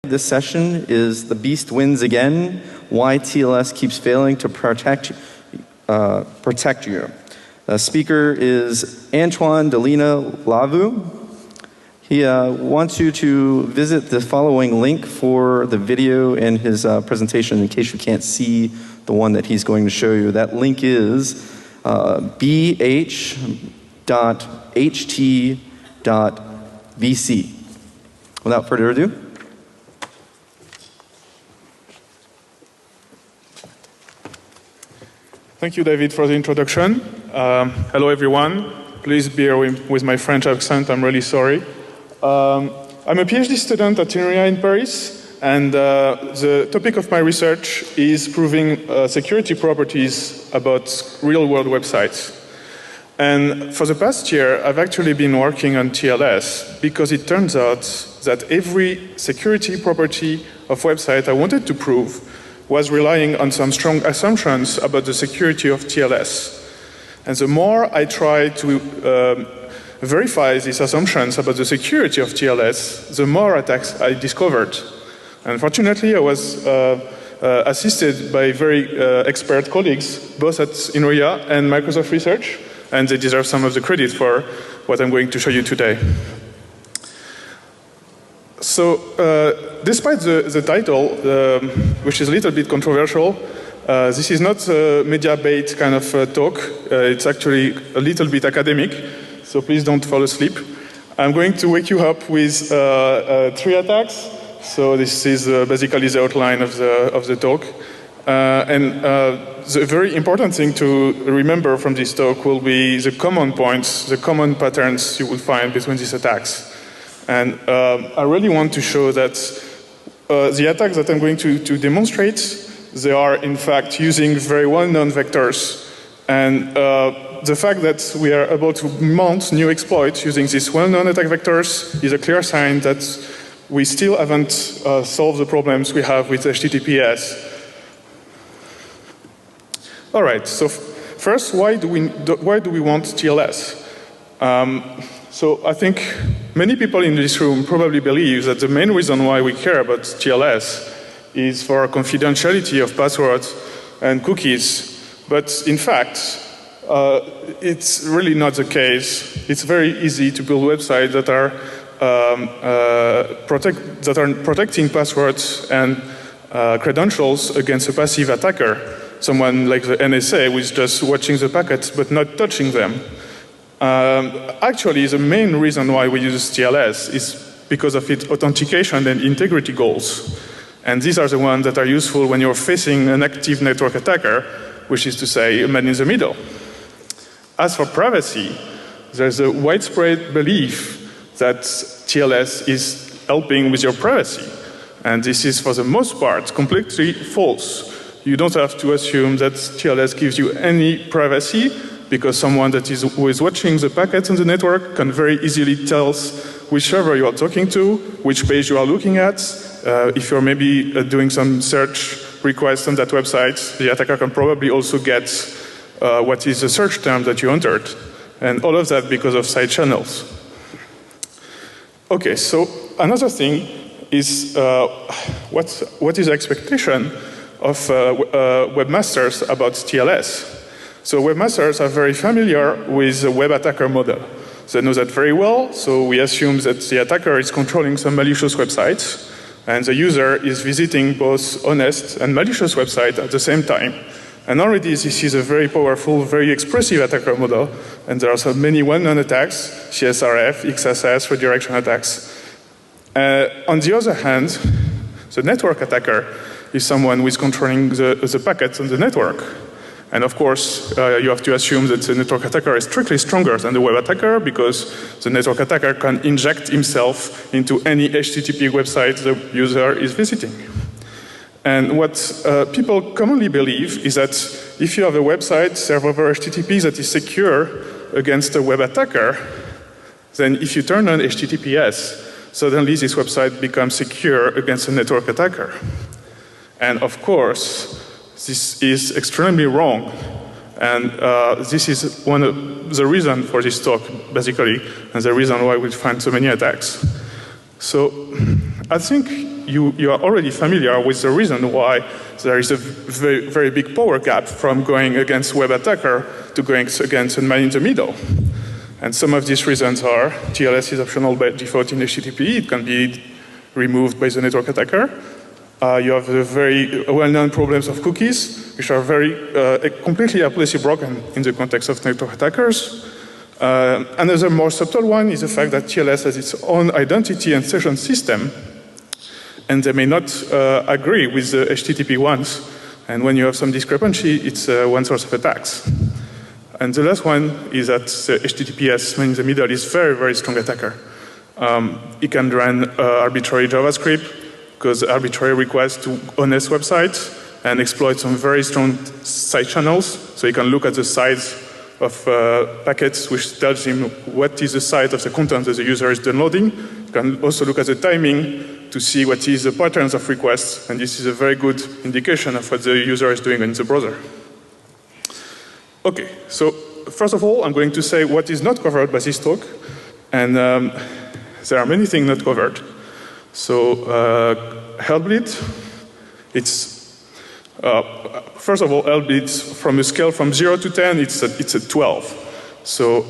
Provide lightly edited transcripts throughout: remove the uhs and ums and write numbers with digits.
This session is The Beast Wins Again, Why TLS Keeps Failing to Protect You. The speaker is Antoine Delina Lavu. He wants you to visit the following link for the video and his presentation in case you can't see the one that he's going to show you. That link is bh.ht.vc. Without further ado. Thank you, David, for the introduction. Hello, everyone. Please bear with my French accent. I'm really sorry. I'm a PhD student at INRIA in Paris, and the topic of my research is proving security properties about real-world websites. And for the past year, I've actually been working on TLS because it turns out that every security property of website I wanted to prove was relying on some strong assumptions about the security of TLS. And the more I try to verify these assumptions about the security of TLS, the more attacks I discovered. Unfortunately, I was assisted by very expert colleagues, both at INRIA and Microsoft Research, and they deserve some of the credit for what I'm going to show you today. So, despite the title, which is a little bit controversial, this is not a media bait kind of talk. It's actually a little bit academic, so please don't fall asleep. I'm going to wake you up with 3 attacks. So this is basically the outline of the talk. The very important thing to remember from this talk will be the common points, the common patterns you will find between these attacks. And I really want to show that the attacks that I'm going to demonstrate, they are in fact using very well-known vectors. And the fact that we are able to mount new exploits using these well-known attack vectors is a clear sign that we still haven't solved the problems we have with HTTPS. All right, so first, why do we want TLS? So I think many people in this room probably believe that the main reason why we care about TLS is for confidentiality of passwords and cookies. But in fact, it's really not the case. It's very easy to build websites that are protecting passwords and credentials against a passive attacker, someone like the NSA who is just watching the packets but not touching them. Actually, the main reason why we use TLS is because of its authentication and integrity goals. And these are the ones that are useful when you're facing an active network attacker, which is to say, a man in the middle. As for privacy, there's a widespread belief that TLS is helping with your privacy. And this is, for the most part, completely false. You don't have to assume that TLS gives you any privacy, because someone who is watching the packets on the network can very easily tell which server you are talking to, which page you are looking at. If you're maybe doing some search requests on that website, the attacker can probably also get what is the search term that you entered. And all of that because of side channels. Okay, so another thing is what is the expectation of webmasters about TLS? So webmasters are very familiar with the web attacker model. They know that very well, so we assume that the attacker is controlling some malicious websites, and the user is visiting both honest and malicious websites at the same time. And already this is a very powerful, very expressive attacker model, and there are so many well-known attacks, CSRF, XSS, redirection attacks. On the other hand, the network attacker is someone who is controlling the packets on the network. And of course, you have to assume that the network attacker is strictly stronger than the web attacker because the network attacker can inject himself into any HTTP website the user is visiting. And what people commonly believe is that if you have a website served over HTTP that is secure against a web attacker, then if you turn on HTTPS, suddenly this website becomes secure against a network attacker. And of course, this is extremely wrong. And this is one of the reasons for this talk, basically, and the reason why we find so many attacks. So I think you are already familiar with the reason why there is a very, very big power gap from going against web attacker to going against a man in the middle. And some of these reasons are TLS is optional by default in HTTP. It can be removed by the network attacker. You have the very well-known problems of cookies, which are completely helplessly broken in the context of network attackers. Another more subtle one is the fact that TLS has its own identity and session system, and they may not agree with the HTTP ones. And when you have some discrepancy, it's one source of attacks. And the last one is that the HTTPS man in the middle is very, very strong attacker. It can run arbitrary JavaScript, because arbitrary requests to honest websites and exploit some very strong side channels. So you can look at the size of packets, which tells him what is the size of the content that the user is downloading. You can also look at the timing to see what is the patterns of requests, and this is a very good indication of what the user is doing in the browser. Okay, so first of all, I'm going to say what is not covered by this talk, and there are many things not covered. So Hellbleed, it's first of all, Hellbleed from a scale from 0 to 10, it's a 12. So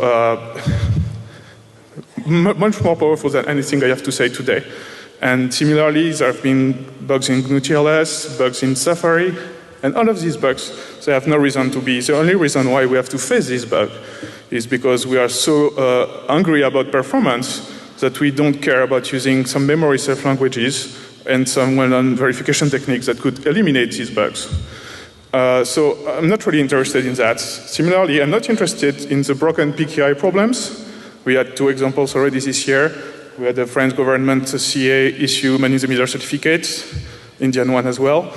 much more powerful than anything I have to say today. And similarly, there have been bugs in GNU TLS, bugs in Safari, and all of these bugs, they have no reason to be. The only reason why we have to face this bug is because we are so angry about performance that we don't care about using some memory safe languages and some well-known verification techniques that could eliminate these bugs. So I'm not really interested in that. Similarly, I'm not interested in the broken PKI problems. We had 2 examples already this year. We had the French government CA issue man in the middle certificates, Indian one as well.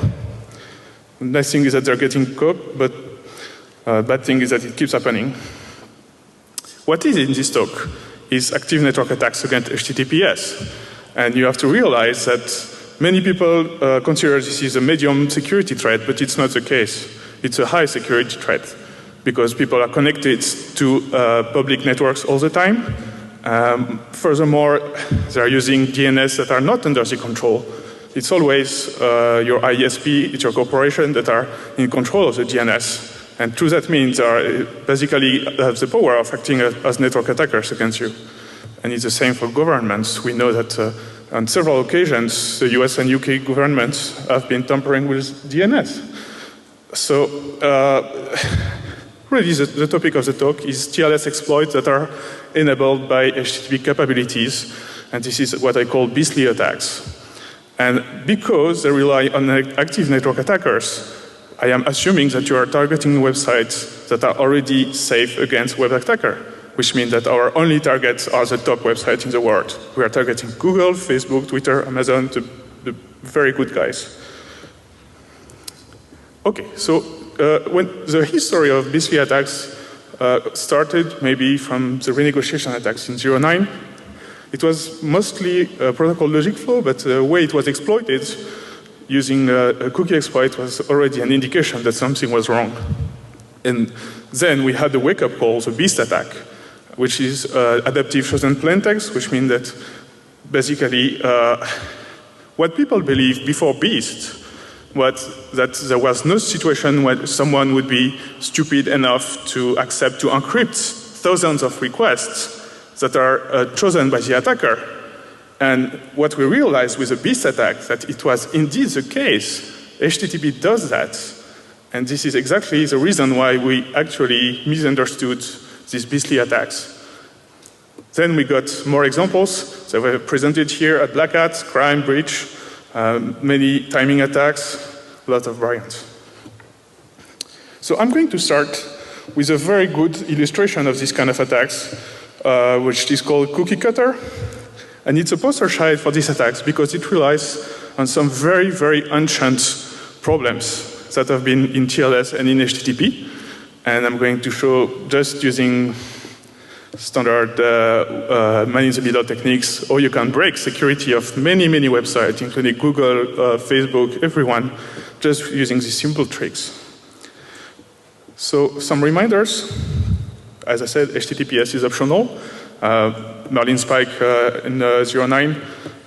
The nice thing is that they're getting caught, but bad thing is that it keeps happening. What is in this talk is active network attacks against HTTPS. And you have to realize that many people consider this is a medium security threat, but it's not the case. It's a high security threat because people are connected to public networks all the time. Furthermore, they are using DNS that are not under the control. It's always your ISP, it's your corporation that are in control of the DNS. And through that means they are basically have the power of acting as network attackers against you. And it's the same for governments. We know that on several occasions, the US and UK governments have been tampering with DNS. So really the topic of the talk is TLS exploits that are enabled by HTTP capabilities. And this is what I call beastly attacks. And because they rely on active network attackers, I am assuming that you are targeting websites that are already safe against web attacker, which means that our only targets are the top websites in the world. We are targeting Google, Facebook, Twitter, Amazon, the very good guys. Okay, so when the history of beastly attacks started maybe from the renegotiation attacks in 2009, it was mostly protocol logic flow, but the way it was exploited using a cookie exploit was already an indication that something was wrong. And then we had the wake-up call, the beast attack, which is adaptive chosen plaintext, which means that basically what people believed before beast was that there was no situation where someone would be stupid enough to accept to encrypt thousands of requests that are chosen by the attacker. And what we realized with the beast attack, that it was indeed the case. HTTP does that. And this is exactly the reason why we actually misunderstood these beastly attacks. Then we got more examples that were presented here at Black Hat, crime, breach, many timing attacks, a lot of variants. So I'm going to start with a very good illustration of this kind of attacks, which is called cookie cutter. And it's a poster child for these attacks because it relies on some very, very ancient problems that have been in TLS and in HTTP. And I'm going to show just using standard man-in-the-middle techniques, or you can break security of many, many websites, including Google, Facebook, everyone, just using these simple tricks. So some reminders. As I said, HTTPS is optional. Merlin Spike in 09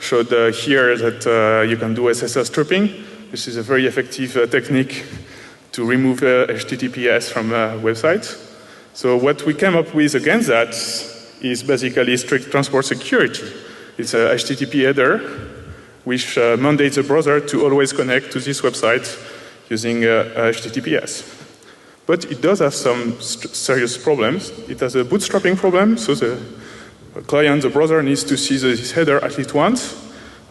showed here that you can do SSL stripping. This is a very effective technique to remove HTTPS from websites. So what we came up with against that is basically strict transport security. It's a HTTP header which mandates the browser to always connect to this website using HTTPS. But it does have some serious problems. It has a bootstrapping problem, so the client, the browser, needs to see this header at least once.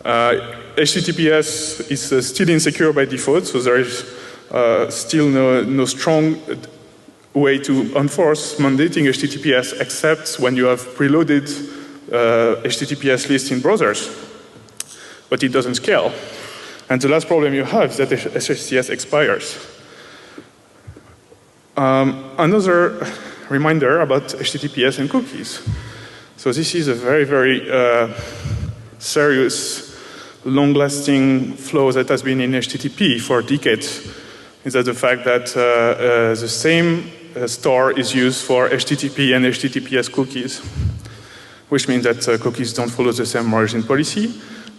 HTTPS is still insecure by default, so there is still no strong way to enforce mandating HTTPS except when you have preloaded HTTPS lists in browsers. But it doesn't scale. And the last problem you have is that SSTS expires. Another reminder about HTTPS and cookies. So this is a very, very serious, long-lasting flaw that has been in HTTP for decades. Is that the fact that the same store is used for HTTP and HTTPS cookies, which means that cookies don't follow the same origin policy.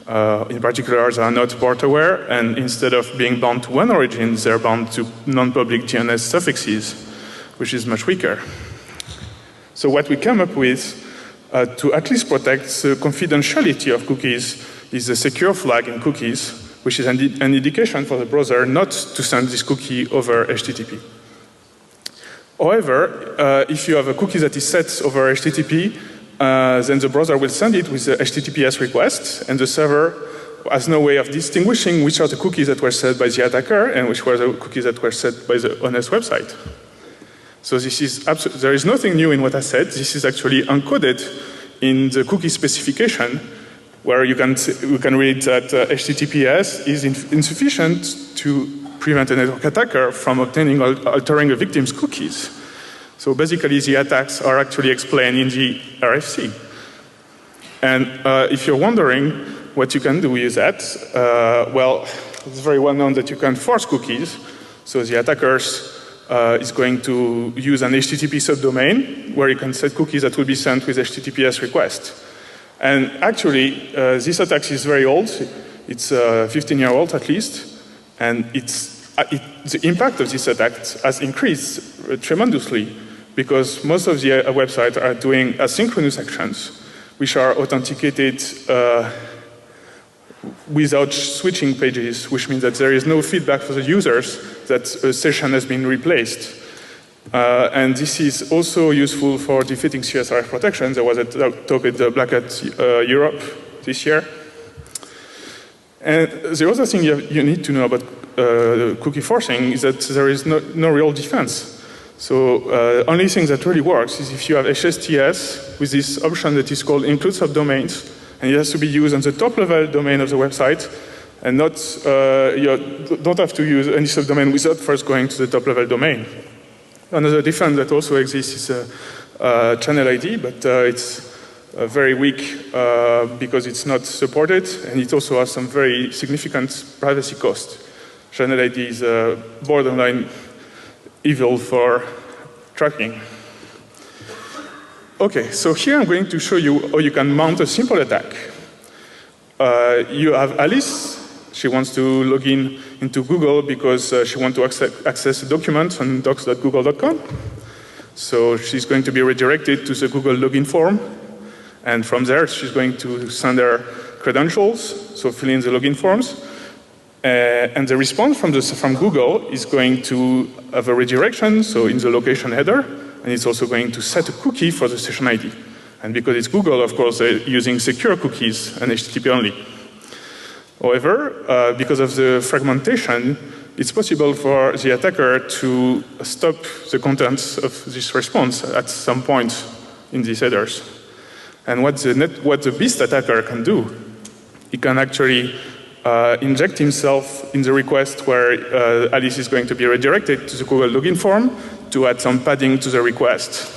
In particular, they are not port-aware, and instead of being bound to one origin, they're bound to non-public DNS suffixes, which is much weaker. So what we came up with to at least protect the confidentiality of cookies is a secure flag in cookies, which is an indication for the browser not to send this cookie over HTTP. However, if you have a cookie that is set over HTTP, then the browser will send it with the HTTPS request, and the server has no way of distinguishing which are the cookies that were set by the attacker and which were the cookies that were set by the honest website. So this is there is nothing new in what I said. This is actually encoded in the cookie specification, where you can read that HTTPS is insufficient to prevent a network attacker from obtaining or altering a victim's cookies. So basically, the attacks are actually explained in the RFC. And if you're wondering what you can do with that, well, it's very well known that you can force cookies. So the attackers is going to use an HTTP subdomain where you can set cookies that will be sent with HTTPS request. And actually, this attack is very old. It's 15-year-old at least. And the impact of this attack has increased tremendously because most of the websites are doing asynchronous actions, which are authenticated without switching pages, which means that there is no feedback for the users that a session has been replaced. And this is also useful for defeating CSRF protection. There was a talk at the Black Hat Europe this year. And the other thing you need to know about cookie forcing is that there is no real defense. So only thing that really works is if you have HSTS with this option that is called include subdomains, and it has to be used on the top level domain of the website, and not you don't have to use any subdomain without first going to the top level domain. Another defense that also exists is channel ID, but it's very weak because it's not supported, and it also has some very significant privacy cost. Channel ID is borderline evil for tracking. Okay, so here I'm going to show you how you can mount a simple attack. You have Alice. She wants to log into Google because she wants to access a document on docs.google.com. So she's going to be redirected to the Google login form. And from there, she's going to send her credentials, so fill in the login forms. And the response from Google is going to have a redirection, so in the location header, and it's also going to set a cookie for the session ID. And because it's Google, of course, they're using secure cookies and HTTP only. However, because of the fragmentation, it's possible for the attacker to stop the contents of this response at some point in these headers. And what the beast attacker can do, he can actually inject himself in the request where Alice is going to be redirected to the Google login form to add some padding to the request.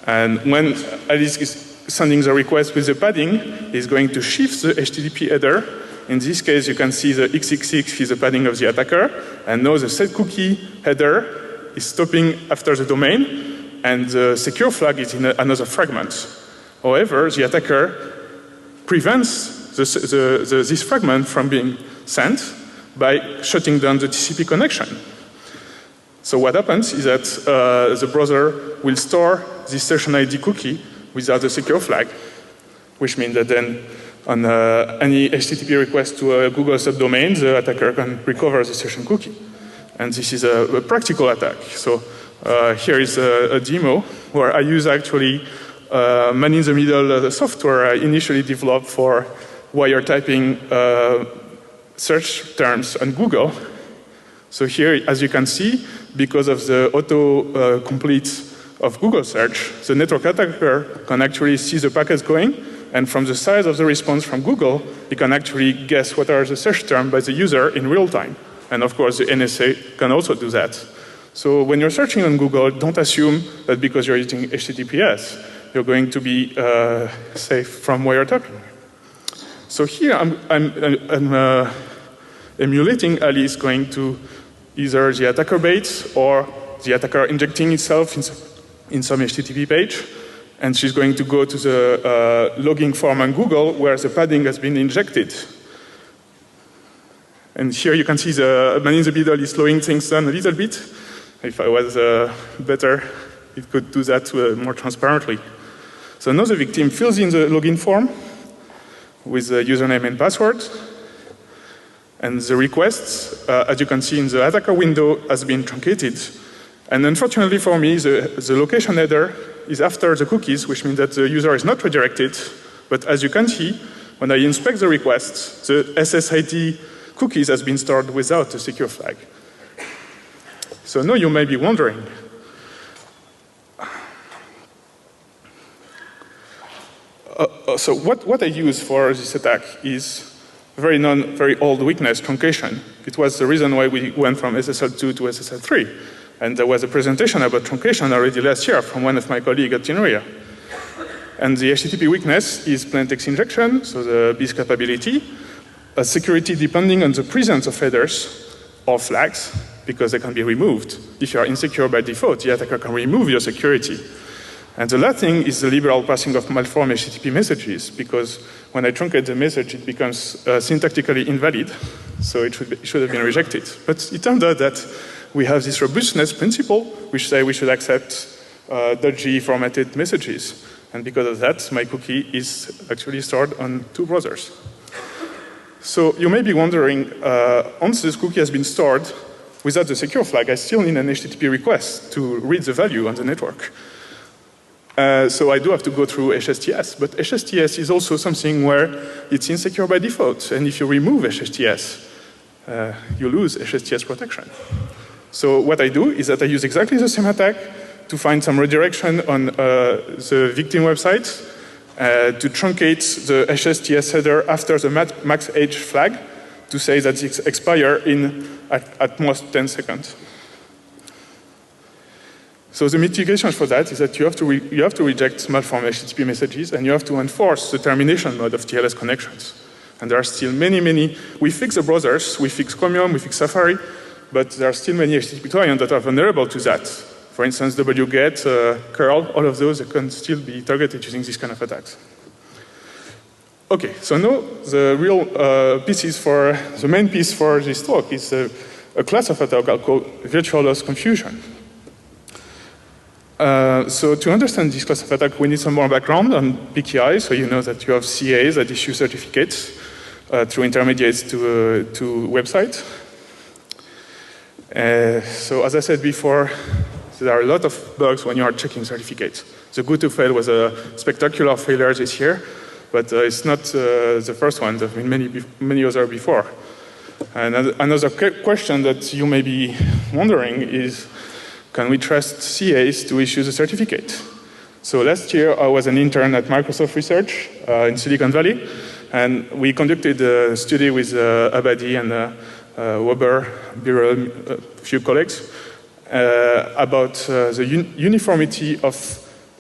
And when Alice is sending the request with the padding, he's going to shift the HTTP header. In this case, you can see the XXX is the padding of the attacker, and now the set cookie header is stopping after the domain, and the secure flag is in another fragment. However, the attacker prevents this fragment from being sent by shutting down the TCP connection. So what happens is that the browser will store this session ID cookie without a secure flag, which means that then on any HTTP request to a Google subdomain, the attacker can recover the session cookie. And this is a practical attack. So here is a demo where I use actually man-in-the-middle software I initially developed for wiretapping search terms on Google. So here, as you can see, because of the auto-complete of Google search, the network attacker can actually see the packets going, and from the size of the response from Google, he can actually guess what are the search terms by the user in real time. And of course, the NSA can also do that. So when you're searching on Google, don't assume that because you're using HTTPS, you're going to be safe from wiretapping. So here I'm emulating Alice going to either the attacker bait or the attacker injecting itself in some HTTP page. And she's going to go to the logging form on Google where the padding has been injected. And here you can see the man in the middle is slowing things down a little bit. If I was better, it could do that more transparently. So now the victim fills in the login form with the username and password. And the request, as you can see in the attacker window, has been truncated. And unfortunately for me, the location header is after the cookies, which means that the user is not redirected. But as you can see, when I inspect the request, the SSID cookies has been stored without a secure flag. So now you may be wondering, so what I use for this attack is a very old weakness, truncation. It was the reason why we went from SSL2 to SSL3. And there was a presentation about truncation already last year from one of my colleagues at Tenuria. And the HTTP weakness is plain text injection, so the BIS capability, a security depending on the presence of headers or flags, because they can be removed. If you are insecure by default, the attacker can remove your security. And the last thing is the liberal passing of malformed HTTP messages, because when I truncate the message, it becomes syntactically invalid, so it should have been rejected. But it turned out that we have this robustness principle, which say we should accept .g formatted messages. And because of that, my cookie is actually stored on two browsers. So you may be wondering, once this cookie has been stored without the secure flag, I still need an HTTP request to read the value on the network. So I do have to go through HSTS, but HSTS is also something where it's insecure by default. And if you remove HSTS, you lose HSTS protection. So what I do is that I use exactly the same attack to find some redirection on the victim website, to truncate the HSTS header after the max age flag to say that it expires in at most 10 seconds. So the mitigation for that is that you have to reject malformed HTTP messages, and you have to enforce the termination mode of TLS connections. And there are still many. We fix the browsers, we fix Chromium, we fix Safari, but there are still many HTTP clients that are vulnerable to that. For instance, wget, curl, all of those can still be targeted using these kind of attacks. Okay, so now the real the main piece for this talk is a class of attack called virtual loss confusion. So to understand this class of attack, we need some more background on PKI, so you know that you have CAs that issue certificates through intermediates to websites. So as I said before, there are a lot of bugs when you are checking certificates. The go to fail was a spectacular failure this year, but it's not the first one. There have been many others before. And another question that you may be wondering is, can we trust CAs to issue the certificate? So last year, I was an intern at Microsoft Research in Silicon Valley, and we conducted a study with Abadi and Weber, Birol, a few colleagues, about the uniformity of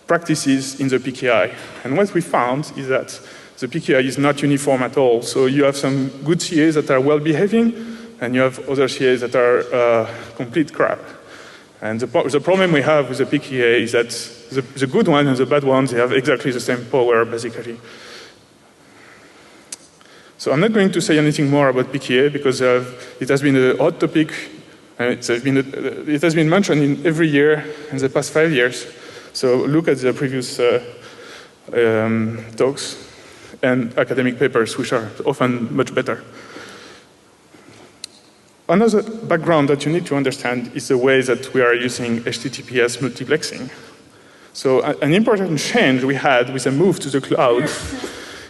practices in the PKI. And what we found is that the PKI is not uniform at all. So you have some good CAs that are well behaving, and you have other CAs that are complete crap. And the problem we have with the PKI is that the good ones and the bad ones, they have exactly the same power, basically. So I'm not going to say anything more about PKA because it has been a hot topic. It has been mentioned in every year in the past 5 years. So look at the previous talks and academic papers, which are often much better. Another background that you need to understand is the way that we are using HTTPS multiplexing. So an important change we had with the move to the cloud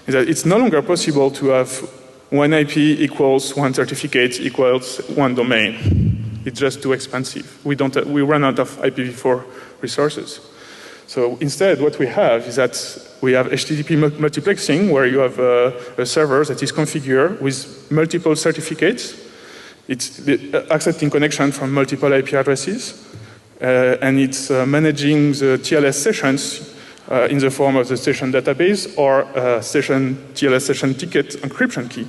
is that it's no longer possible to have one IP equals one certificate equals one domain. It's just too expensive. We run out of IPv4 resources. So instead, what we have is that we have HTTP multiplexing, where you have a server that is configured with multiple certificates. It's accepting connection from multiple IP addresses, and it's managing the TLS sessions in the form of the session database or TLS session ticket encryption key.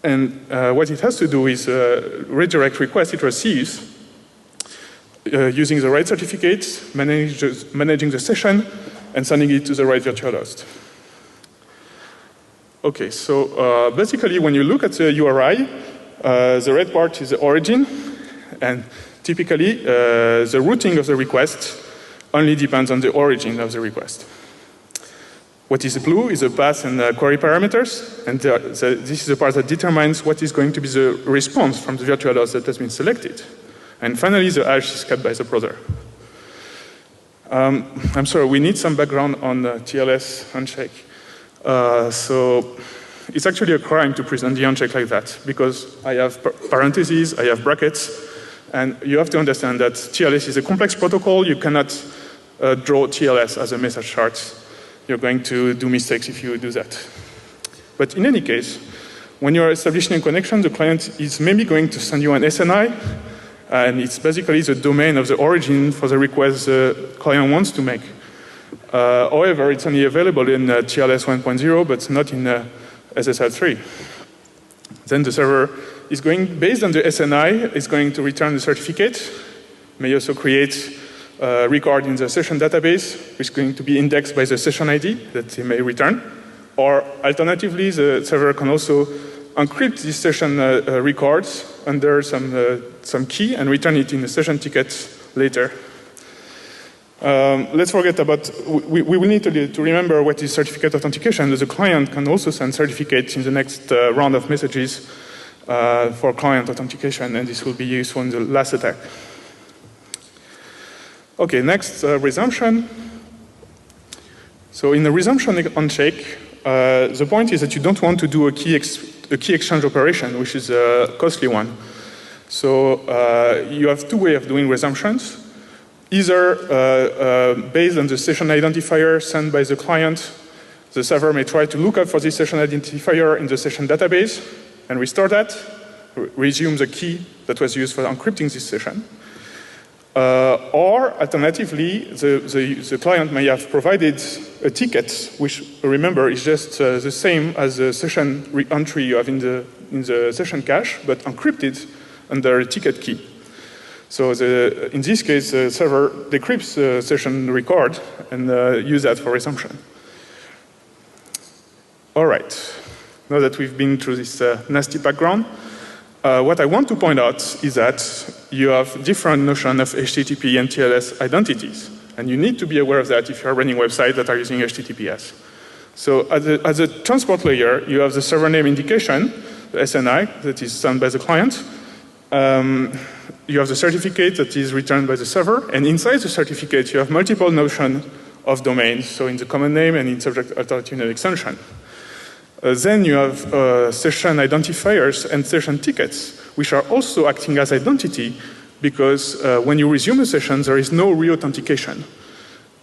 And what it has to do is redirect requests it receives using the right certificates, managing the session, and sending it to the right virtual host. Okay, so basically when you look at the URI, the red part is the origin, and typically the routing of the request only depends on the origin of the request. What is blue is the path and query parameters, and this is the part that determines what is going to be the response from the virtual host that has been selected. And finally, the hash is kept by the browser. I'm sorry, we need some background on TLS handshake. So it's actually a crime to present the handshake like that, because I have parentheses, I have brackets, and you have to understand that TLS is a complex protocol. You cannot draw TLS as a message chart. You're going to do mistakes if you do that. But in any case, when you're establishing a connection, the client is maybe going to send you an SNI, and it's basically the domain of the origin for the request the client wants to make. However, it's only available in TLS 1.0, but not in SSL 3. Then the server is going, based on the SNI, is going to return the certificate, may also create a record in the session database, which is going to be indexed by the session ID that they may return. Or alternatively, the server can also encrypt these session records under some key and return it in the session ticket later. Let's forget about, we will need to remember what is certificate authentication. The client can also send certificates in the next round of messages for client authentication, and this will be useful in the last attack. Okay, next, resumption. So in the resumption handshake, the point is that you don't want to do a key exchange operation, which is a costly one. So you have two ways of doing resumptions. Either based on the session identifier sent by the client, the server may try to look up for this session identifier in the session database and restore that, resume the key that was used for encrypting this session. Or alternatively, the client may have provided a ticket, which remember is just the same as the session entry you have in the session cache, but encrypted under a ticket key. So in this case, the server decrypts the session record and use that for resumption. All right. Now that we've been through this nasty background, what I want to point out is that you have different notions of HTTP and TLS identities. And you need to be aware of that if you're running websites that are using HTTPS. So as a transport layer, you have the server name indication, the SNI, that is sent by the client. You have the certificate that is returned by the server, and inside the certificate you have multiple notions of domains, so in the common name and in subject alternative name extension. Then you have session identifiers and session tickets, which are also acting as identity, because when you resume a session, there is no re-authentication.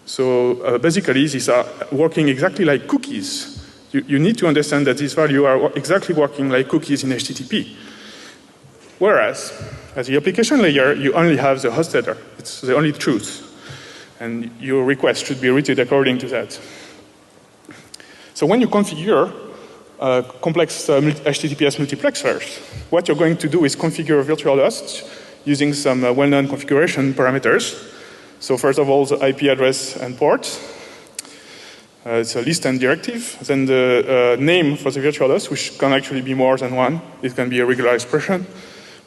So basically, these are working exactly like cookies. You need to understand that these values are exactly working like cookies in HTTP. Whereas, as the application layer, you only have the host header. It's the only truth. And your request should be routed according to that. So when you configure complex HTTPS multiplexers, what you're going to do is configure a virtual host using some well-known configuration parameters. So first of all, the IP address and port. It's a list and directive. Then the name for the virtual host, which can actually be more than one. It can be a regular expression.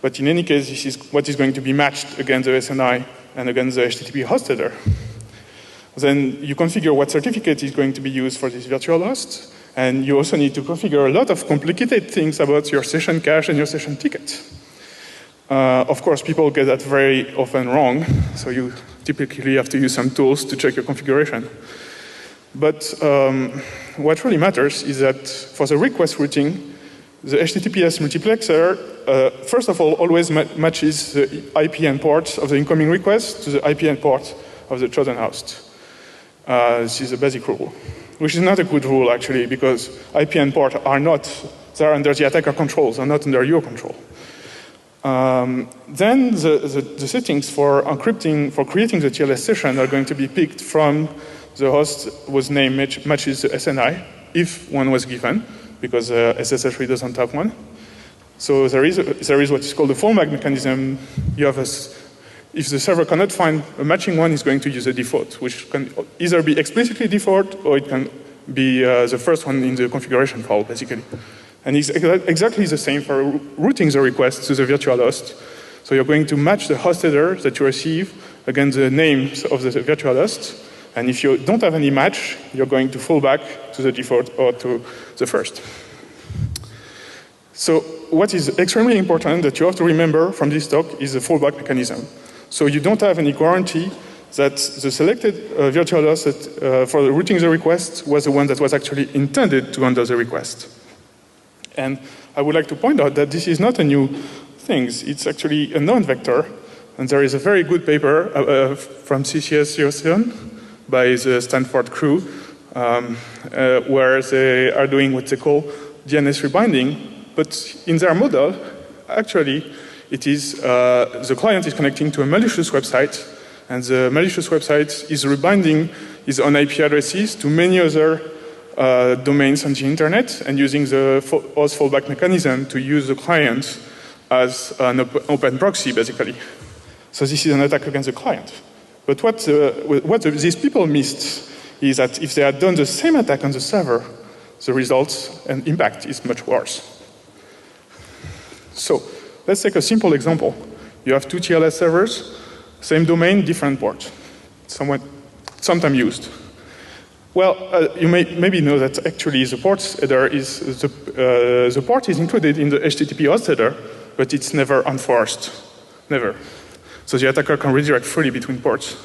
But in any case, this is what is going to be matched against the SNI and against the HTTP host header. Then you configure what certificate is going to be used for this virtual host. And you also need to configure a lot of complicated things about your session cache and your session ticket. Of course, people get that very often wrong. So you typically have to use some tools to check your configuration. But what really matters is that for the request routing, the HTTPS multiplexer, first of all, always matches the IP endport of the incoming request to the IP endport of the chosen host. This is a basic rule, which is not a good rule, actually, because IP endport they're under the attacker control, they're not under your control. Then the settings for encrypting, for creating the TLS session are going to be picked from the host whose name matches the SNI, if one was given, because SSH doesn't have one. So there is what is called a fallback mechanism. You have if the server cannot find a matching one, it's going to use a default, which can either be explicitly default, or it can be the first one in the configuration file, basically. And it's exactly the same for routing the request to the virtual host. So you're going to match the host header that you receive against the names of the virtual host. And if you don't have any match, you're going to fall back to the default or to the first. So what is extremely important that you have to remember from this talk is the fallback mechanism. So you don't have any guarantee that the selected virtual host that, for routing the request was the one that was actually intended to handle the request. And I would like to point out that this is not a new thing. It's actually a known vector. And there is a very good paper from CCS 07 by the Stanford crew, where they are doing what they call DNS rebinding. But in their model, actually, it is the client is connecting to a malicious website, and the malicious website is rebinding his own IP addresses to many other domains on the internet, and using the host fallback mechanism to use the client as an open proxy, basically. So this is an attack against the client. But what these people missed is that if they had done the same attack on the server, the results and impact is much worse. So let's take a simple example. You have two TLS servers, same domain, different port, sometimes used. Well, you may maybe know that actually the port header is the port is included in the HTTP host header, but it's never enforced, never. So the attacker can redirect freely between ports.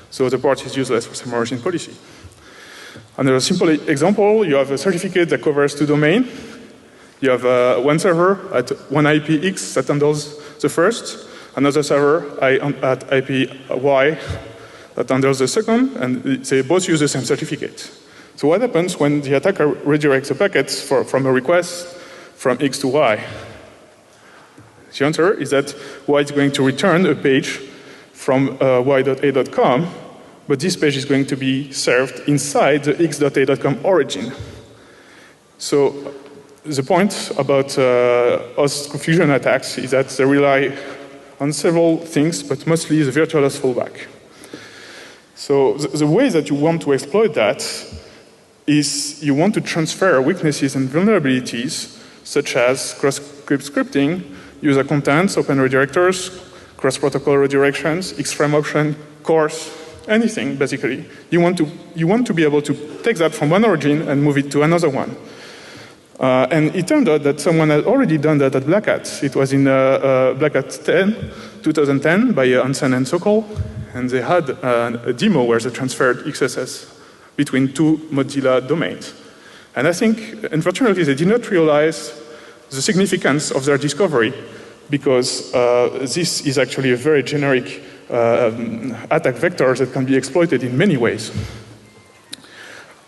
So the port is useless for some origin policy. Another simple example, you have a certificate that covers two domains. You have one server at one IP X that handles the first, another server at IP Y that handles the second, and they both use the same certificate. So what happens when the attacker redirects the packets from a request from X to Y? The answer is that Y is going to return a page from y.a.com, but this page is going to be served inside the x.a.com origin. So the point about host confusion attacks is that they rely on several things, but mostly the virtual host fallback. So the way that you want to exploit that is you want to transfer weaknesses and vulnerabilities, such as cross-script scripting, user contents, open redirectors, cross-protocol redirections, X-frame option, course, anything, basically. You want to be able to take that from one origin and move it to another one. And it turned out that someone had already done that at Black Hat. It was in Black Hat 2010 by Hansen and Sokol, and they had a demo where they transferred XSS between two Mozilla domains. And I think, unfortunately, they did not realize the significance of their discovery, because this is actually a very generic attack vector that can be exploited in many ways.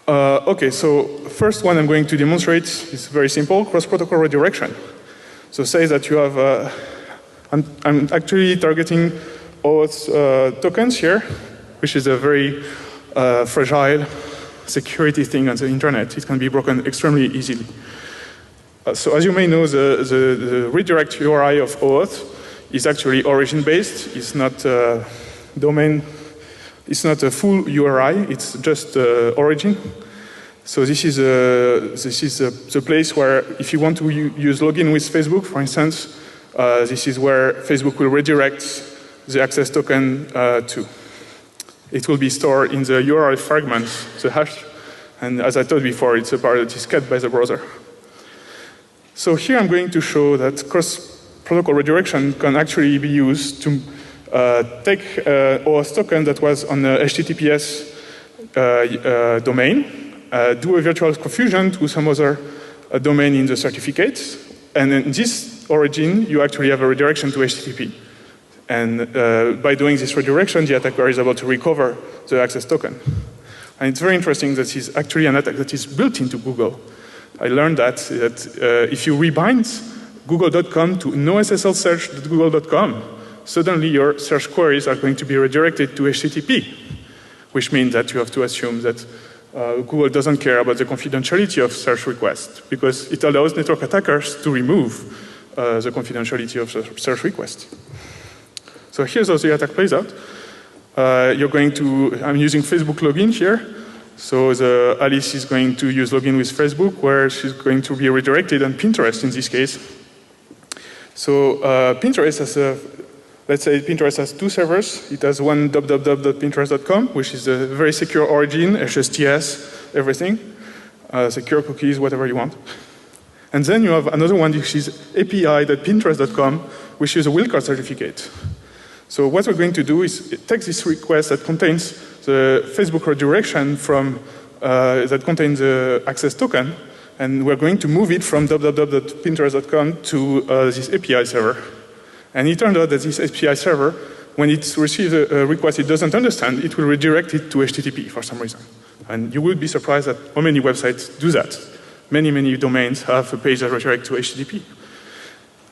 Okay, so first one I'm going to demonstrate is very simple, cross-protocol redirection. So say that you have, I'm actually targeting OAuth tokens here, which is a very fragile security thing on the internet. It can be broken extremely easily. So as you may know, the redirect URI of OAuth is actually origin-based. It's not domain. It's not a full URI. It's just origin. So this is the place where if you want to use login with Facebook, for instance, this is where Facebook will redirect the access token to. It will be stored in the URL fragments, the hash, and as I told before, it's a part that is kept by the browser. So here I'm going to show that cross-protocol redirection can actually be used to take OAuth token that was on the HTTPS domain, do a virtual confusion to some other domain in the certificate, and in this origin, you actually have a redirection to HTTP. And by doing this redirection, the attacker is able to recover the access token. And it's very interesting that it's actually an attack that is built into Google. I learned that if you rebind google.com to noSSLsearch.google.com, suddenly your search queries are going to be redirected to HTTP, which means that you have to assume that Google doesn't care about the confidentiality of search requests, because it allows network attackers to remove the confidentiality of search requests. So here's how the attack plays out. I'm using Facebook login here. So Alice is going to use login with Facebook, where she's going to be redirected on Pinterest in this case. So Pinterest has let's say Pinterest has two servers. It has one www.pinterest.com, which is a very secure origin, HSTS, everything, secure cookies, whatever you want. And then you have another one, which is api.pinterest.com, which is a wildcard certificate. So what we're going to do is take this request that contains the Facebook redirection from that contains the access token, and we're going to move it from www.pinterest.com to this API server. And it turned out that this API server, when it receives a request it doesn't understand, it will redirect it to HTTP for some reason. And you will be surprised at how many websites do that. Many, many domains have a page that redirects to HTTP.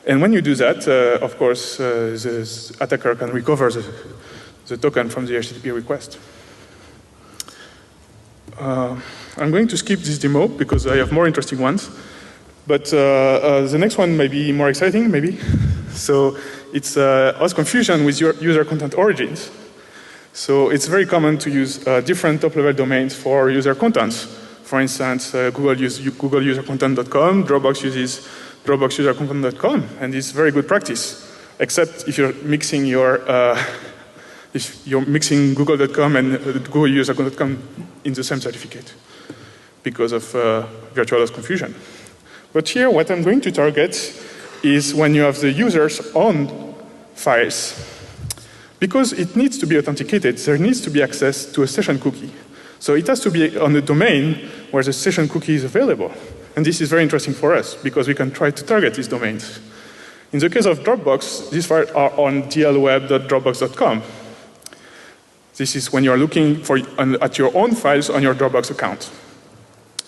And when you do that, of course, the attacker can recover the token from the HTTP request. I'm going to skip this demo because I have more interesting ones. But the next one may be more exciting, maybe. So it's OAuth confusion with your user content origins. So it's very common to use different top-level domains for user contents. For instance, Google uses googleUserContent.com, Dropbox uses dropboxusercontent.com, and it's very good practice, except if you're mixing google.com and googleUserContent.com in the same certificate because of virtual OAuth confusion. But here, what I'm going to target is when you have the user's own files. Because it needs to be authenticated, there needs to be access to a session cookie. So it has to be on the domain where the session cookie is available. And this is very interesting for us, because we can try to target these domains. In the case of Dropbox, these files are on dlweb.dropbox.com. This is when you're looking at your own files on your Dropbox account.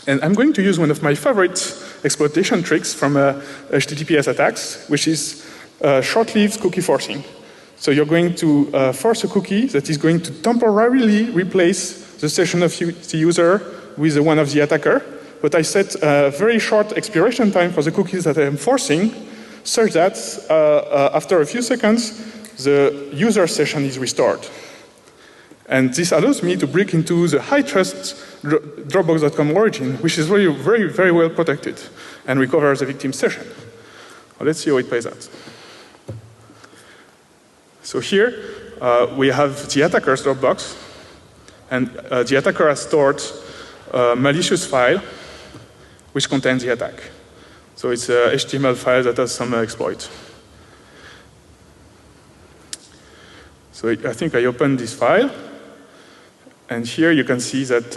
And I'm going to use one of my favorite exploitation tricks from HTTPS attacks, which is short-lived cookie forcing. So you're going to force a cookie that is going to temporarily replace the session of the user with the one of the attacker. But I set a very short expiration time for the cookies that I am forcing, such that after a few seconds, the user session is restored. And this allows me to break into the high-trust Dropbox.com origin, which is very, very, very well protected, and recover the victim session. Well, let's see how it plays out. So here, we have the attacker's Dropbox, and the attacker has stored a malicious file which contains the attack. So it's a HTML file that has some exploit. So I think I opened this file, and here you can see that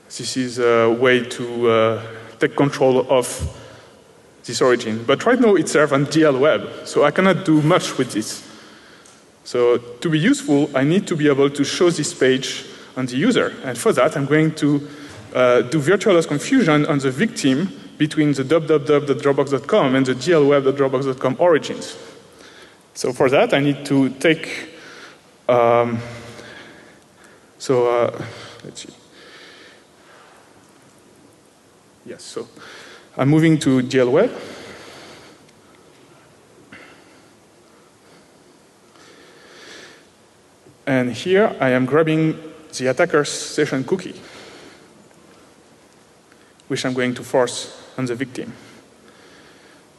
this is a way to take control of this origin. But right now it's served on DL Web, so I cannot do much with this. So to be useful, I need to be able to show this page on the user. And for that, I'm going to do virtual OAuth confusion on the victim between the www.dropbox.com and the dlweb.dropbox.com origins. So for that, I need to take, let's see. Yes, so I'm moving to DLWeb. And here I am grabbing the attacker's session cookie. which I'm going to force on the victim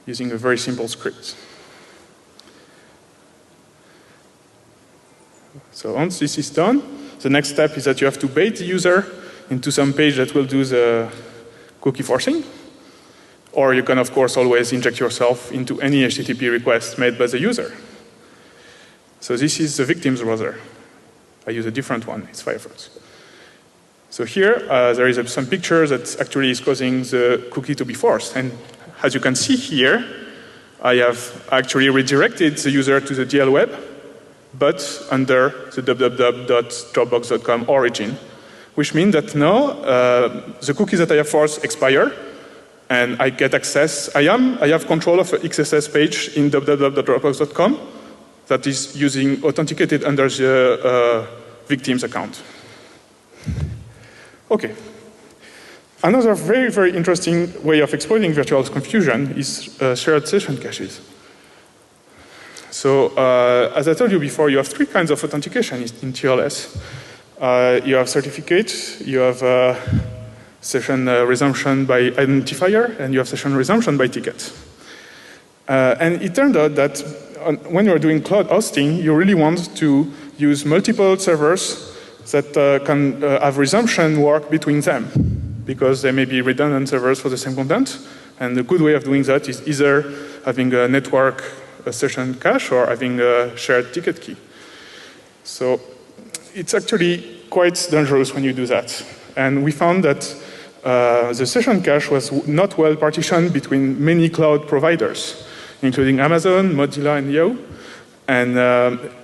using a very simple script. So once this is done, the next step is that you have to bait the user into some page that will do the cookie forcing. Or you can, of course, always inject yourself into any HTTP request made by the user. So this is the victim's browser. I use a different one. It's Firefox. So here, there is some picture that actually is causing the cookie to be forced. And as you can see here, I have actually redirected the user to the DL web, but under the www.dropbox.com origin, which means that now the cookies that I have forced expire, and I get access. I have control of an XSS page in www.dropbox.com that is using authenticated under the victim's account. Okay. Another very, very interesting way of exploiting virtual confusion is shared session caches. So as I told you before, you have three kinds of authentication in TLS. You have certificate, you have session resumption by identifier, and you have session resumption by ticket. And it turned out that when you're doing cloud hosting, you really want to use multiple servers that can have resumption work between them, because they may be redundant servers for the same content. And a good way of doing that is either having a network session cache or having a shared ticket key. So it's actually quite dangerous when you do that. And we found that the session cache was not well partitioned between many cloud providers, including Amazon, Mozilla, and Yahoo. And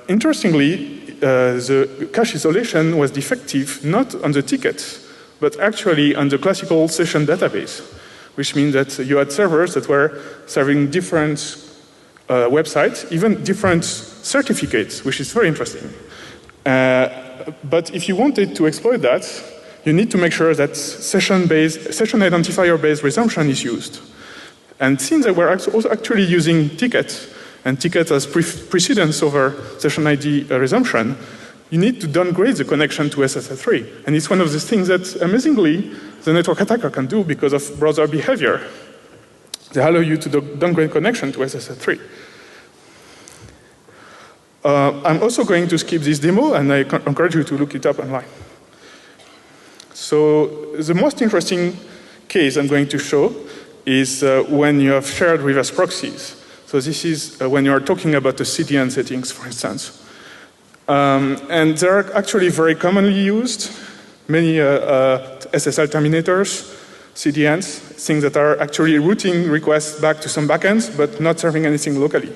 interestingly, the cache isolation was defective not on the ticket, but actually on the classical session database, which means that you had servers that were serving different websites, even different certificates, which is very interesting. But if you wanted to exploit that, you need to make sure that session identifier-based resumption is used. And since they were also actually using ticket, and ticket as precedence over session ID resumption, you need to downgrade the connection to SSL3. And it's one of the things that, amazingly, the network attacker can do because of browser behavior. They allow you to downgrade connection to SSL3. I'm also going to skip this demo, and I encourage you to look it up online. So the most interesting case I'm going to show is when you have shared reverse proxies. So this is when you are talking about the CDN settings, for instance. And they are actually very commonly used. Many SSL terminators, CDNs, things that are actually routing requests back to some backends, but not serving anything locally.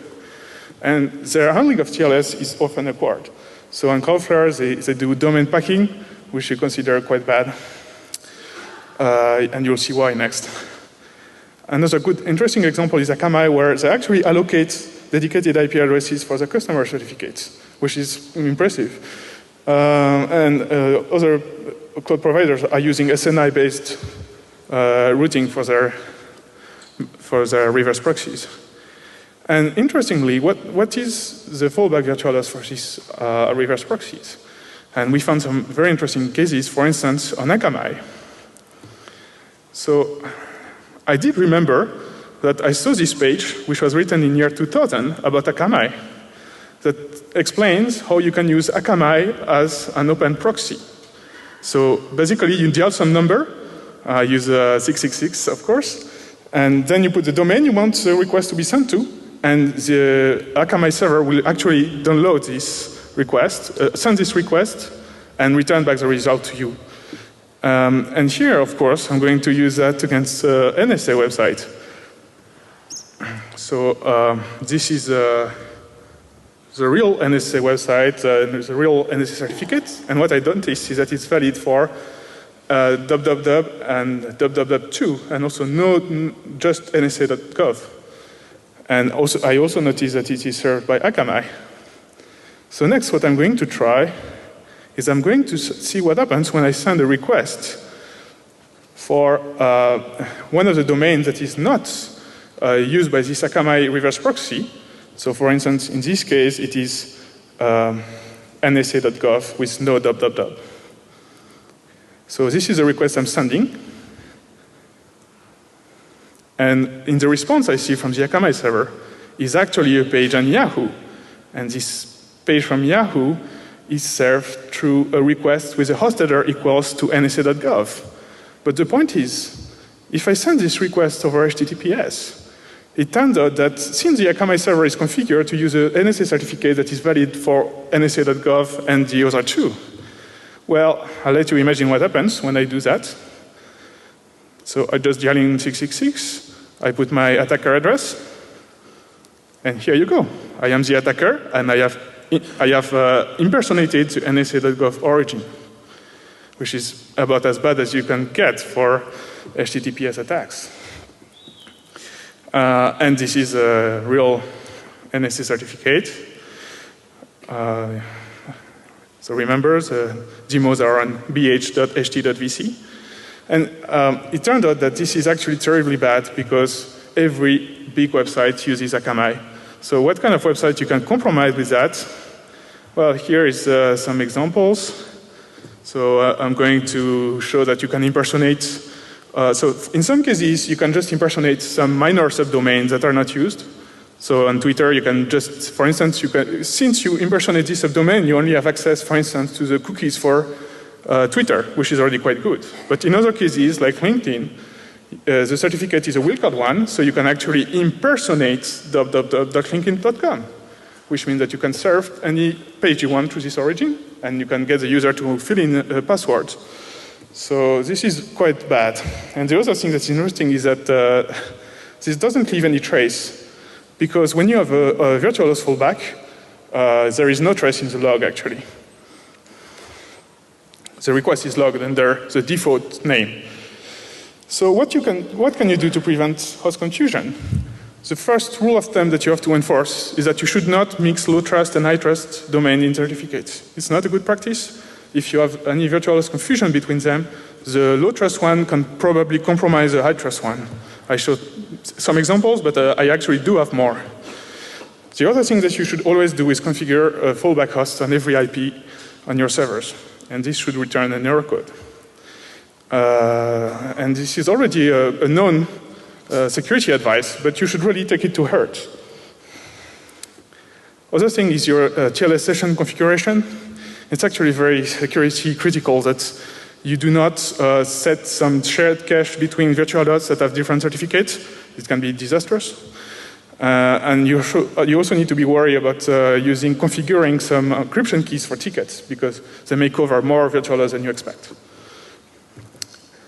And their handling of TLS is often acquired. So on Cloudflare, they do domain packing, which you consider quite bad. And you'll see why next. Another good, interesting example is Akamai, where they actually allocate dedicated IP addresses for the customer certificates, which is impressive. And other cloud providers are using SNI-based routing for their reverse proxies. And interestingly, what is the fallback virtual-host for these reverse proxies? And we found some very interesting cases, for instance, on Akamai. So I did remember that I saw this page, which was written in year 2000 about Akamai, that explains how you can use Akamai as an open proxy. So basically, you dial some number, use 666, of course, and then you put the domain you want the request to be sent to, and the Akamai server will actually download this request, send this request, and return back the result to you. And here, of course, I'm going to use that against NSA website. So this is the real NSA website, the real NSA certificate. And what I don't notice is that it's valid for www and www2, and also just nsa.gov. And also, I also notice that it is served by Akamai. So next, what I'm going to try is I'm going to see what happens when I send a request for one of the domains that is not used by this Akamai reverse proxy. So for instance, in this case, it is nsa.gov with no www. So this is the request I'm sending. And in the response I see from the Akamai server is actually a page on Yahoo. And this page from Yahoo is served through a request with a host header equals to nsa.gov. But the point is, if I send this request over HTTPS, it turns out that since the Akamai server is configured to use an NSA certificate that is valid for nsa.gov and the other two, well, I'll let you imagine what happens when I do that. So I just dial in 666, I put my attacker address, and here you go. I am the attacker, and I have impersonated the nsa.gov origin, which is about as bad as you can get for HTTPS attacks. And this is a real NSA certificate. So remember, the demos are on bh.ht.vc. And it turned out that this is actually terribly bad because every big website uses Akamai. So what kind of website you can compromise with that? Well, here is some examples. So I'm going to show that you can impersonate. So in some cases, you can just impersonate some minor subdomains that are not used. So on Twitter, you can just, for instance, since you impersonate this subdomain, you only have access, for instance, to the cookies for Twitter, which is already quite good. But in other cases, like LinkedIn, the certificate is a wildcard one, so you can actually impersonate .linkedin.com, which means that you can serve any page you want through this origin, and you can get the user to fill in a password. So this is quite bad. And the other thing that's interesting is that this doesn't leave any trace, because when you have a virtual host fallback, there is no trace in the log, actually. The request is logged under the default name. So what can you do to prevent host confusion? The first rule of thumb that you have to enforce is that you should not mix low trust and high trust domain in certificates. It's not a good practice. If you have any virtual host confusion between them, the low trust one can probably compromise the high trust one. I showed some examples, but I actually do have more. The other thing that you should always do is configure a fallback host on every IP on your servers. And this should return an error code. And this is already a known security advice, but you should really take it to heart. Other thing is your TLS session configuration. It's actually very security critical that you do not set some shared cache between virtual hosts that have different certificates. It can be disastrous. And you also need to be worried about configuring some encryption keys for tickets, because they may cover more virtual hosts than you expect.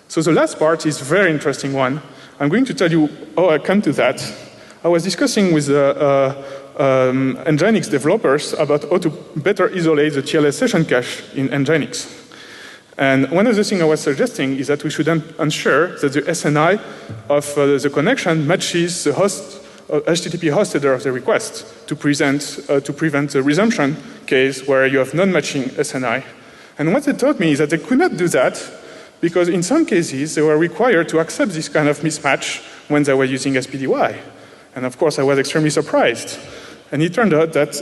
So the last part is a very interesting one. I'm going to tell you how I come to that. I was discussing with Nginx developers about how to better isolate the TLS session cache in Nginx. And one of the things I was suggesting is that we should ensure that the SNI of the connection matches the host HTTP host header of the request to prevent the resumption case where you have non-matching SNI. And what they told me is that they could not do that because in some cases they were required to accept this kind of mismatch when they were using SPDY. And of course I was extremely surprised. And it turned out that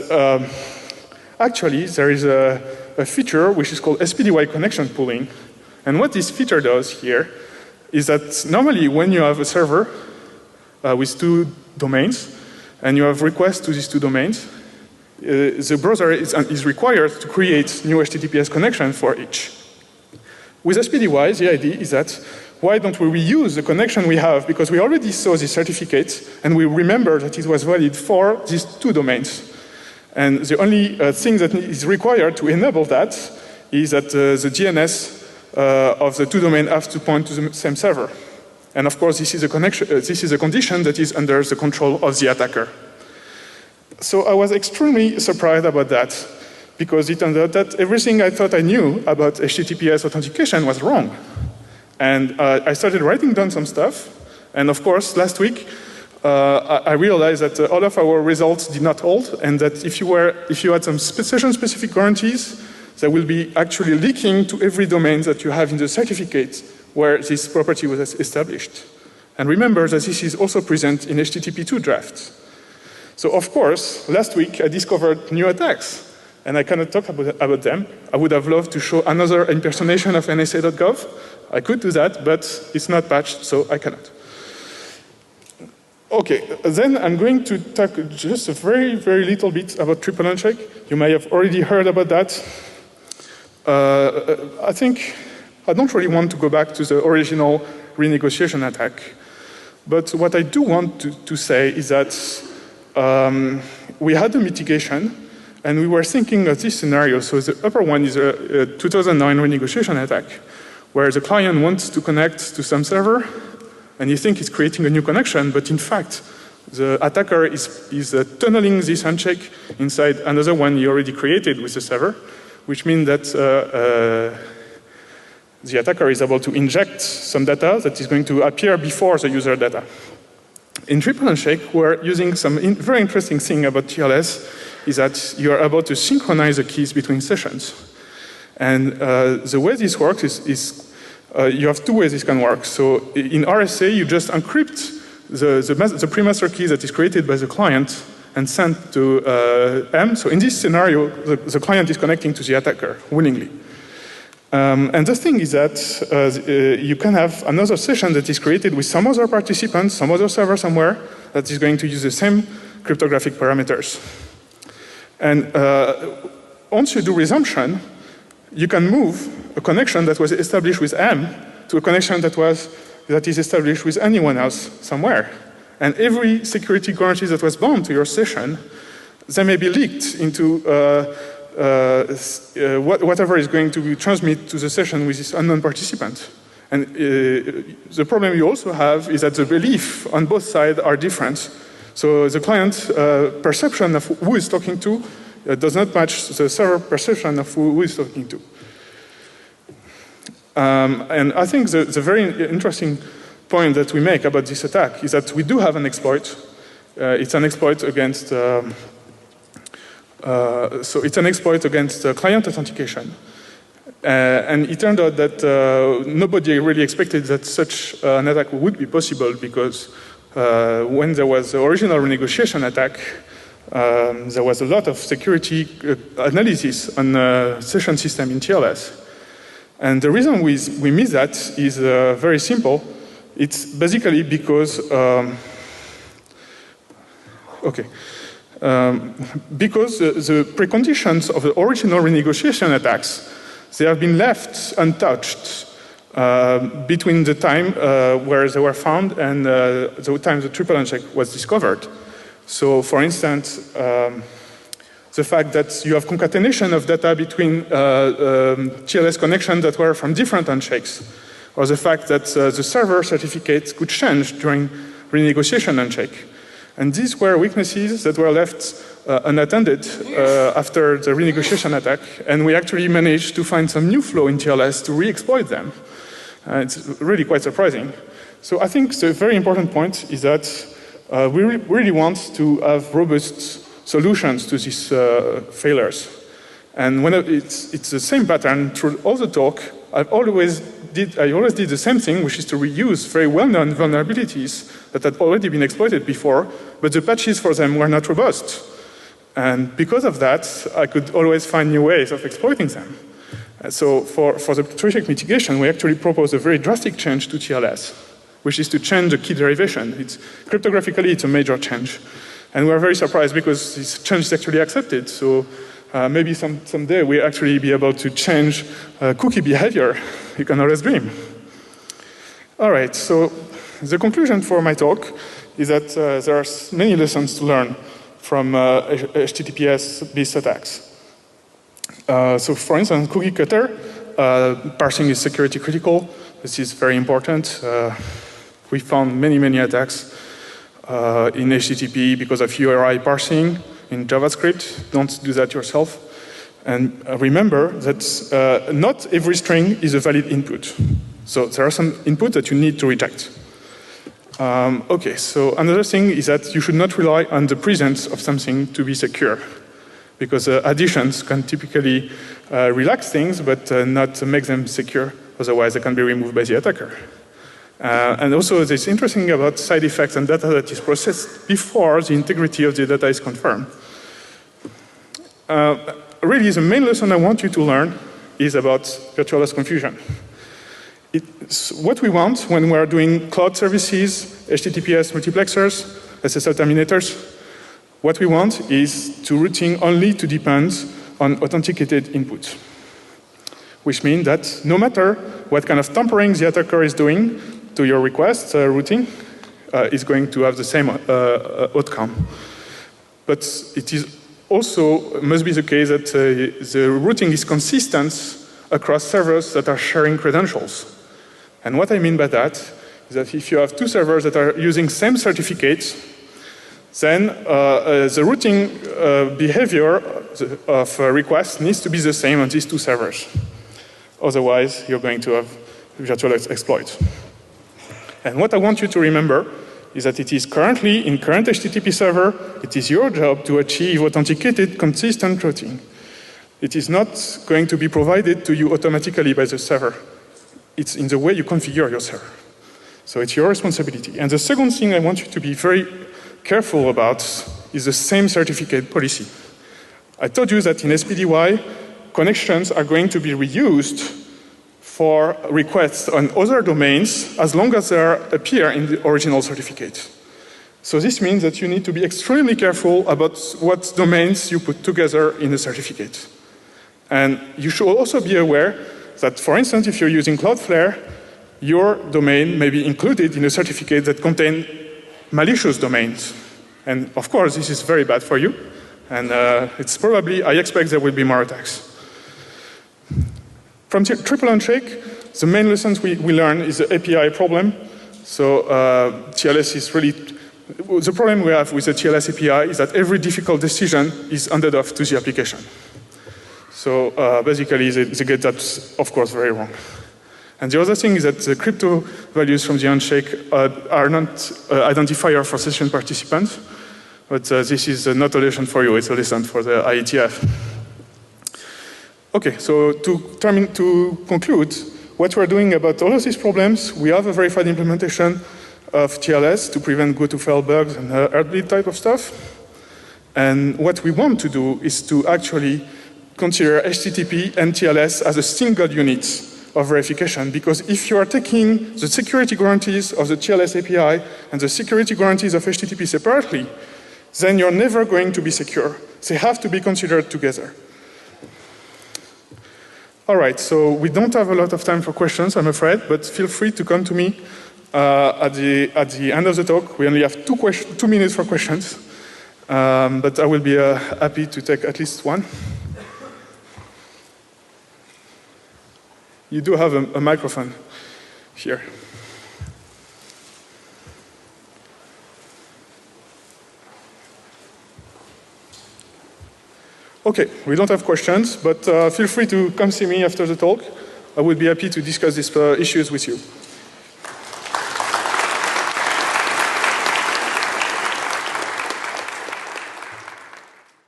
actually there is a feature which is called SPDY connection pooling. And what this feature does here is that normally when you have a server with two domains, and you have requests to these two domains, the browser is required to create new HTTPS connection for each. With SPDY, the idea is that why don't we reuse the connection we have, because we already saw the certificate, and we remember that it was valid for these two domains. And the only thing that is required to enable that is that the DNS of the two domains have to point to the same server. And of course, this is a condition that is under the control of the attacker. So I was extremely surprised about that, because it turned out that everything I thought I knew about HTTPS authentication was wrong. And I started writing down some stuff. And of course, last week, I realized that all of our results did not hold, and that if you had some session-specific guarantees, they will be actually leaking to every domain that you have in the certificate where this property was established. And remember that this is also present in HTTP2 drafts. So of course, last week I discovered new attacks, and I cannot talk about them. I would have loved to show another impersonation of NSA.gov. I could do that, but it's not patched, so I cannot. Okay, then I'm going to talk just a very, very little bit about triple uncheck. You may have already heard about that. I think I don't really want to go back to the original renegotiation attack. But what I do want to say is that we had a mitigation, and we were thinking of this scenario. So the upper one is a 2009 renegotiation attack, where the client wants to connect to some server, and you think it's creating a new connection, but in fact, the attacker is tunneling this handshake inside another one he already created with the server, which means that the attacker is able to inject some data that is going to appear before the user data. In triple handshake, we're using some very interesting thing about TLS is that you are able to synchronize the keys between sessions. And the way this works is you have two ways this can work. So in RSA, you just encrypt the pre-master key that is created by the client and sent to M. So in this scenario, the client is connecting to the attacker willingly. And the thing is that you can have another session that is created with some other participant, some other server somewhere, that is going to use the same cryptographic parameters. And once you do resumption, you can move a connection that was established with M to a connection that is established with anyone else somewhere. And every security guarantee that was bound to your session, they may be leaked into whatever is going to be transmitted to the session with this unknown participant. And the problem you also have is that the belief on both sides are different. So the client perception of who is talking to does not match the server perception of who is talking to. And I think the very interesting point that we make about this attack is that we do have an exploit. It's an exploit against client authentication. And it turned out that nobody really expected that such an attack would be possible because when there was the original renegotiation attack, there was a lot of security analysis on the session system in TLS. And the reason we miss that is very simple. It's basically because, because the preconditions of the original renegotiation attacks, they have been left untouched between the time where they were found and the time the triple uncheck was discovered. So, for instance, the fact that you have concatenation of data between TLS connections that were from different handshakes, or the fact that the server certificates could change during renegotiation handshake. And these were weaknesses that were left unattended after the renegotiation attack, and we actually managed to find some new flow in TLS to re-exploit them. It's really quite surprising. So I think the very important point is that we really want to have robust solutions to these failures. And when it's the same pattern through all the talk, I always did the same thing, which is to reuse very well-known vulnerabilities that had already been exploited before, but the patches for them were not robust. And because of that, I could always find new ways of exploiting them. So for the traffic mitigation, we actually proposed a very drastic change to TLS, which is to change the key derivation. Cryptographically, it's a major change. And we're very surprised because this change is actually accepted. So maybe someday we'll actually be able to change cookie behavior. You can always dream. All right, so the conclusion for my talk is that there are many lessons to learn from HTTPS-based attacks. So for instance, cookie cutter, parsing is security critical. This is very important. We found many attacks in HTTP because of URI parsing in JavaScript. Don't do that yourself. And remember that not every string is a valid input. So there are some inputs that you need to reject. Okay, so another thing is that you should not rely on the presence of something to be secure, because additions can typically relax things, but not make them secure. Otherwise, they can be removed by the attacker. And also, there's interesting about side effects and data that is processed before the integrity of the data is confirmed. Really, the main lesson I want you to learn is about virtualized confusion. What we want when we are doing cloud services HTTPS multiplexers, SSL terminators. What we want is to routing only to depend on authenticated input, which means that no matter what kind of tampering the attacker is doing to your request routing, is going to have the same outcome. But it is also must be the case that the routing is consistent across servers that are sharing credentials. And what I mean by that is that if you have two servers that are using same certificates, then the routing behavior of requests needs to be the same on these two servers. Otherwise, you're going to have virtual exploits. And what I want you to remember is that it is currently, in current HTTP server, it is your job to achieve authenticated, consistent routing. It is not going to be provided to you automatically by the server. It's in the way you configure your server. So it's your responsibility. And the second thing I want you to be very careful about is the same certificate policy. I told you that in SPDY, connections are going to be reused for requests on other domains as long as they appear in the original certificate. So this means that you need to be extremely careful about what domains you put together in a certificate. And you should also be aware that, for instance, if you're using Cloudflare, your domain may be included in a certificate that contains malicious domains. And of course, this is very bad for you. And it's probably, I expect there will be more attacks. From Triple Handshake, the main lessons we learn is the API problem. So TLS is really, the problem we have with the TLS API is that every difficult decision is handed off to the application. So basically, they get that, of course, very wrong. And the other thing is that the crypto values from the handshake are not identifier for session participants, but this is not a lesson for you, it's a lesson for the IETF. Okay, so to conclude, what we're doing about all of these problems, we have a verified implementation of TLS to prevent go-to-fail bugs and heartbleed type of stuff. And what we want to do is to actually consider HTTP and TLS as a single unit of verification, because if you are taking the security guarantees of the TLS API and the security guarantees of HTTP separately, then you're never going to be secure. They have to be considered together. All right, so we don't have a lot of time for questions, I'm afraid, but feel free to come to me at the end of the talk. We only have 2 minutes for questions, but I will be happy to take at least one. You do have a microphone here. Okay, we don't have questions, but feel free to come see me after the talk. I would be happy to discuss these issues with you.